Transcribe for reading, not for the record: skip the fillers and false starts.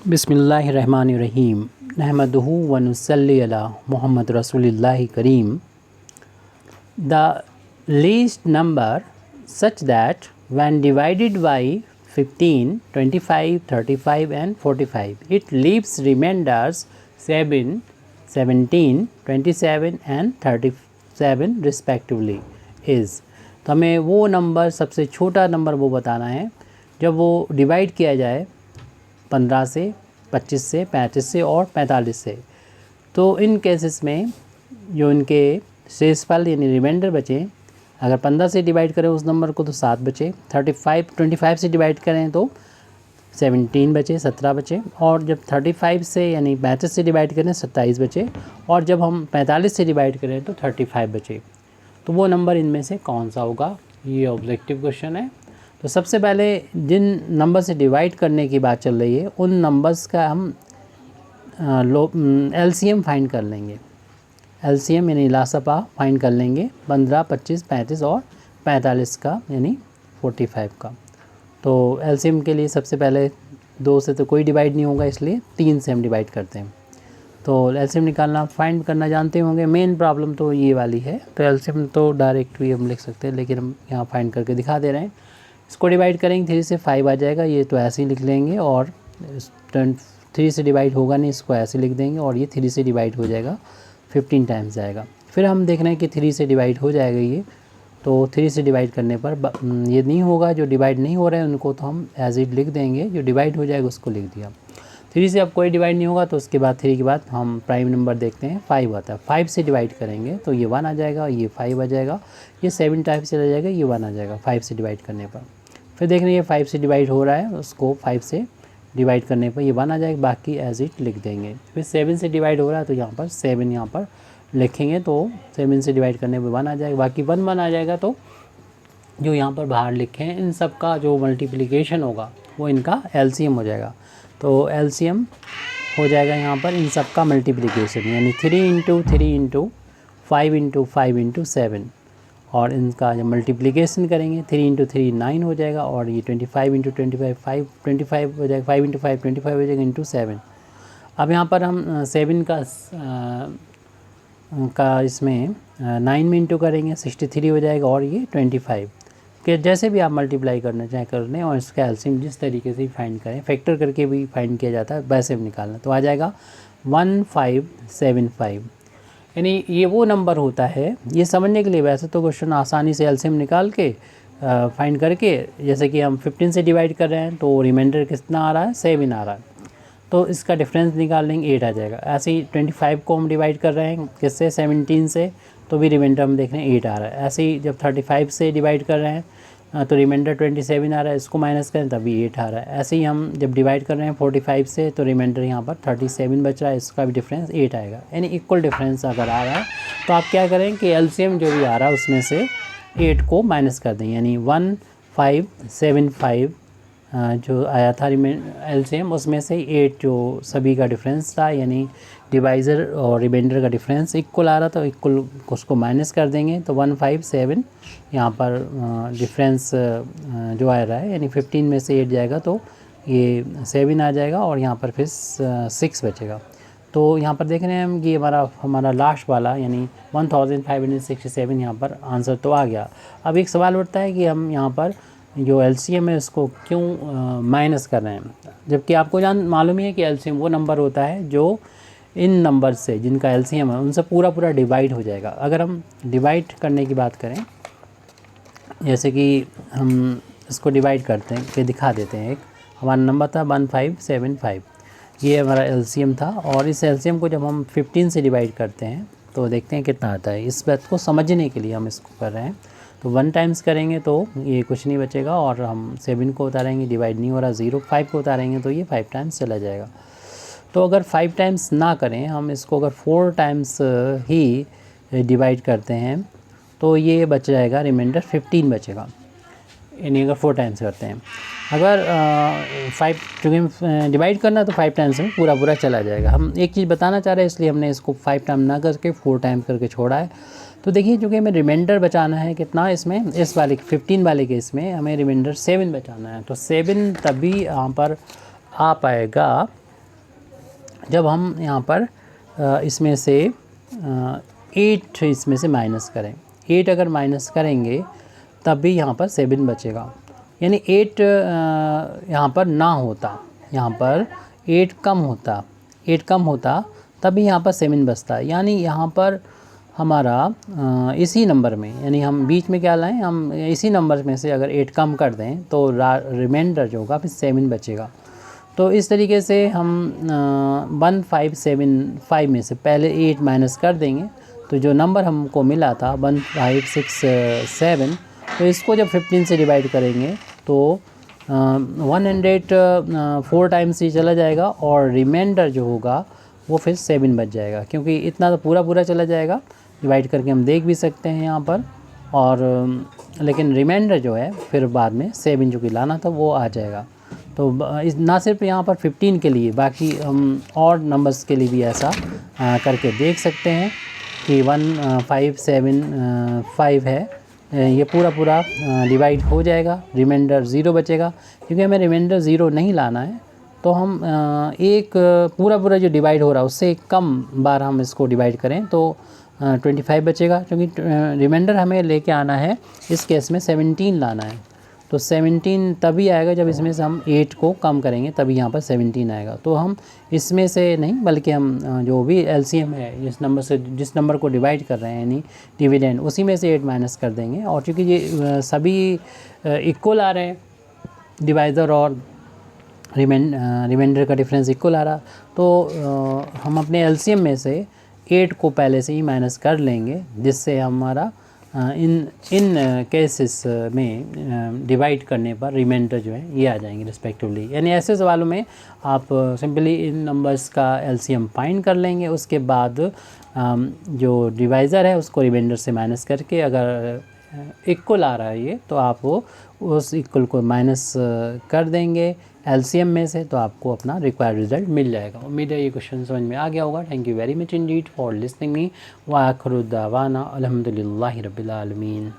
बिस्मिल्लाहिर्रहमानिर्रहीम नहमदुहु व नुसल्ली अला मुहम्मद रसूलिल्लाहि करीम। The least number such that when divided by 15, 25, 35 and 45 it leaves remainders 7, 17, 27 and 37 respectively is। तो हमें वो नंबर सबसे छोटा नंबर वो बताना है जब वो डिवाइड किया जाए 15 से, 25 से, 35 से और 45 से। तो इन केसेस में जो इनके शेषफल यानी रिमाइंडर बचे, अगर 15 से डिवाइड करें उस नंबर को तो 7 बचे, 25 से डिवाइड करें तो 17 बचे, 17 बचे, और जब 35 से यानी 35 से डिवाइड करें 27 बचे, और जब हम 45 से डिवाइड करें तो 35 बचे। तो वो नंबर इनमें से कौन सा होगा, ये ऑब्जेक्टिव क्वेश्चन है। तो सबसे पहले जिन नंबर से डिवाइड करने की बात चल रही है उन नंबर्स का हम एलसीएम फाइंड कर लेंगे। एलसीएम यानी लासपा फाइंड कर लेंगे 15, 25, 35 और 45 का यानी 45 का। तो एलसीएम के लिए सबसे पहले 2 से तो कोई डिवाइड नहीं होगा, इसलिए 3 से हम डिवाइड करते हैं। तो एलसीएम निकालना फाइंड करना जानते होंगे। मेन प्रॉब्लम तो ये वाली है, तो एलसीएम तो डायरेक्ट भी हम लिख सकते हैं, लेकिन हम यहाँ फाइंड करके दिखा दे रहे हैं। इसको डिवाइड करेंगे 3 से 5 आ जाएगा, ये तो ऐसे ही लिख लेंगे, और 3 से डिवाइड होगा नहीं, इसको ऐसे लिख देंगे, और ये 3 से डिवाइड हो जाएगा 15 टाइम्स जाएगा। फिर हम देख रहे हैं कि 3 से डिवाइड हो जाएगा ये, तो 3 से डिवाइड करने पर ये नहीं होगा, जो डिवाइड नहीं हो रहे हैं उनको तो हम एज इट लिख देंगे, जो डिवाइड हो जाएगा उसको लिख दिया। 3 से अब कोई डिवाइड नहीं होगा, तो उसके बाद 3 के बाद हम प्राइम नंबर देखते हैं 5 आता है। 5 से डिवाइड करेंगे तो ये 1 आ जाएगा, ये 5 आ जाएगा, ये 7 टाइप से रह जाएगा, ये 1 आ जाएगा 5 से डिवाइड करने पर। फिर देख रहे हैं ये 5 से डिवाइड हो रहा है, उसको 5 से डिवाइड करने पर ये 1 आ जाएगा, बाकी एज इट लिख देंगे। फिर 7 से डिवाइड हो रहा है तो यहाँ पर 7 यहाँ पर लिखेंगे, तो 7 से डिवाइड करने पर 1 आ जाएगा, बाकी 1 आ जाएगा। तो जो यहाँ पर बाहर लिखे हैं इन सब का जो मल्टीप्लिकेशन होगा वो इनका एलसीएम हो जाएगा। तो एलसीएम हो जाएगा यहाँ पर इन सब का मल्टीप्लिकेशन, यानी 3 × 3 × 5 × 5 × 7, और इनका जब मल्टीप्लिकेशन करेंगे 3 × 3 9 हो जाएगा, और ये 25 × 25 25 हो जाएगा, 5 × 5 25 हो जाएगा × 7। अब यहाँ पर हम 7 का इसमें 9 में इंटू करेंगे 63 हो जाएगा, और ये 25 के जैसे भी आप मल्टीप्लाई करना चाहें कर लें, और इसका एलसीएम जिस तरीके से फाइंड करें, फैक्टर करके भी फाइंड किया जाता है, वैसे भी निकालना। तो आ जाएगा 1575, यानी ये वो नंबर होता है। ये समझने के लिए वैसे तो क्वेश्चन आसानी से एलसीएम निकाल के फाइंड करके, जैसे कि हम 15 से डिवाइड कर रहे हैं तो रिमाइंडर कितना आ रहा है, 7 आ रहा है, तो इसका डिफरेंस निकाल लेंगे 8 आ जाएगा। ऐसे ही 25 को हम डिवाइड कर रहे हैं किससे, 17 से, तो भी रिमाइंडर हम देख रहे हैं 8 आ रहा है। ऐसे ही जब 35 से डिवाइड कर रहे हैं तो रिमाइंडर 27 आ रहा है, इसको माइनस करें तभी 8 आ रहा है। ऐसे ही हम जब डिवाइड कर रहे हैं 45 से, तो रिमाइंडर यहाँ पर 37 बच रहा है, इसका भी डिफरेंस 8 आएगा। यानी इक्वल डिफरेंस अगर आ रहा है तो आप क्या करें कि एलसीएम जो भी आ रहा है उसमें से 8 को माइनस कर दें, यानी 1575 जो आया था एलसीएम, उसमें से 8 जो सभी का डिफरेंस था, यानी डिवाइज़र और रिमाइंडर का डिफरेंस इक्वल आ रहा था, इक्वल उसको माइनस कर देंगे तो 157 यहाँ पर डिफरेंस जो आ रहा है, यानी 15 में से 8 जाएगा तो ये 7 आ जाएगा, और यहाँ पर फिर 6 बचेगा। तो यहाँ पर देख रहे हैं हम कि हमारा लास्ट वाला यानी 1567 यहाँ पर आंसर तो आ गया। अब एक सवाल उठता है कि हम यहाँ पर जो एलसीएम है उसको क्यों माइनस कर रहे हैं, जबकि आपको मालूम ही है कि एलसीएम वो नंबर होता है जो इन नंबर से जिनका एलसीएम है उनसे पूरा डिवाइड हो जाएगा। अगर हम डिवाइड करने की बात करें, जैसे कि हम इसको डिवाइड करते हैं कि दिखा देते हैं, एक हमारा नंबर था 1575, ये हमारा एलसीएम था, और इस एलसीएम को जब हम 15 से डिवाइड करते हैं तो देखते हैं कितना आता है। इस बात को समझने के लिए हम इसको कर रहे हैं। तो 1 टाइम्स करेंगे तो ये कुछ नहीं बचेगा, और हम 7 को उतारेंगे, डिवाइड नहीं हो रहा, 0 5 को उतारेंगे तो ये 5 टाइम्स चला जाएगा। तो अगर 5 टाइम्स ना करें, हम इसको अगर 4 टाइम्स ही डिवाइड करते हैं तो ये बच जाएगा, रिमाइंडर 15 बचेगा, यानी अगर 4 टाइम्स करते हैं। अगर 5 चूँकि डिवाइड करना तो 5 टाइम्स में पूरा चला जाएगा। हम एक चीज़ बताना चाह रहे हैं, इसलिए हमने इसको 5 टाइम ना करके 4 टाइम करके छोड़ा है। तो देखिए, चूँकि हमें रिमाइंडर बचाना है कितना इसमें, इस वाले 15 वाले केस में हमें रिमाइंडर 7 बचाना है, तो 7 तभी यहाँ पर आ पाएगा जब हम यहाँ पर इसमें से 8 इसमें से माइनस करें, 8 अगर माइनस करेंगे तब भी यहाँ पर 7 बचेगा, यानी 8 यहाँ पर ना होता, यहाँ पर 8 कम होता तब भी यहाँ पर 7 बचता है। यानी यहाँ पर हमारा इसी नंबर में, यानी हम बीच में क्या लाएं, हम इसी नंबर में से अगर 8 कम कर दें तो रिमाइंडर जो होगा फिर 7 बचेगा। तो इस तरीके से हम 1575 में से पहले 8 माइनस कर देंगे, तो जो नंबर हमको मिला था 1567, तो इसको जब 15 से डिवाइड करेंगे तो 104 टाइम्स ये चला जाएगा और रिमाइंडर जो होगा वो फिर 7 बच जाएगा, क्योंकि इतना तो पूरा चला जाएगा। डिवाइड करके हम देख भी सकते हैं यहाँ पर, और लेकिन रिमाइंडर जो है फिर बाद में 7 जो कि लाना था वो आ जाएगा। तो ना सिर्फ यहाँ पर 15 के लिए, बाकी हम और नंबर्स के लिए भी ऐसा करके देख सकते हैं कि 1575 है, ये पूरा डिवाइड हो जाएगा, रिमाइंडर 0 बचेगा। क्योंकि हमें रिमाइंडर 0 नहीं लाना है, तो हम एक पूरा जो डिवाइड हो रहा है उससे कम बार हम इसको डिवाइड करें तो 25 बचेगा, क्योंकि रिमाइंडर हमें लेके आना है इस केस में 17 लाना है। तो 17 तभी आएगा जब इसमें से हम 8 को कम करेंगे, तभी यहाँ पर 17 आएगा। तो हम इसमें से नहीं, बल्कि हम जो भी एलसीएम है जिस नंबर को डिवाइड कर रहे हैं, यानी डिविडेंड, उसी में से 8 माइनस कर देंगे। और चूँकि ये सभी इक्वल आ रहे हैं, डिवाइज़र और रिमाइंडर का डिफरेंस इक्वल आ रहा, तो हम अपने एलसीएम में से 8 को पहले से ही माइनस कर लेंगे, जिससे हमारा इन केसेस में डिवाइड करने पर रिमाइंडर जो है ये आ जाएंगे रिस्पेक्टिवली। यानी ऐसे सवालों में आप सिंपली इन नंबर्स का एलसीएम फाइंड कर लेंगे, उसके बाद जो डिवाइज़र है उसको रिमाइंडर से माइनस करके, अगर इक्वल आ रहा है ये, तो आप उस इक्वल को माइनस कर देंगे एलसीएम में से, तो आपको अपना रिक्वायर्ड रिजल्ट मिल जाएगा। उम्मीद है ये क्वेश्चन समझ में आ गया होगा। Thank you very much Indeed for listening me व आखिर दावाना अल्हम्दुलिल्लाहि रब्बिल आलमीन।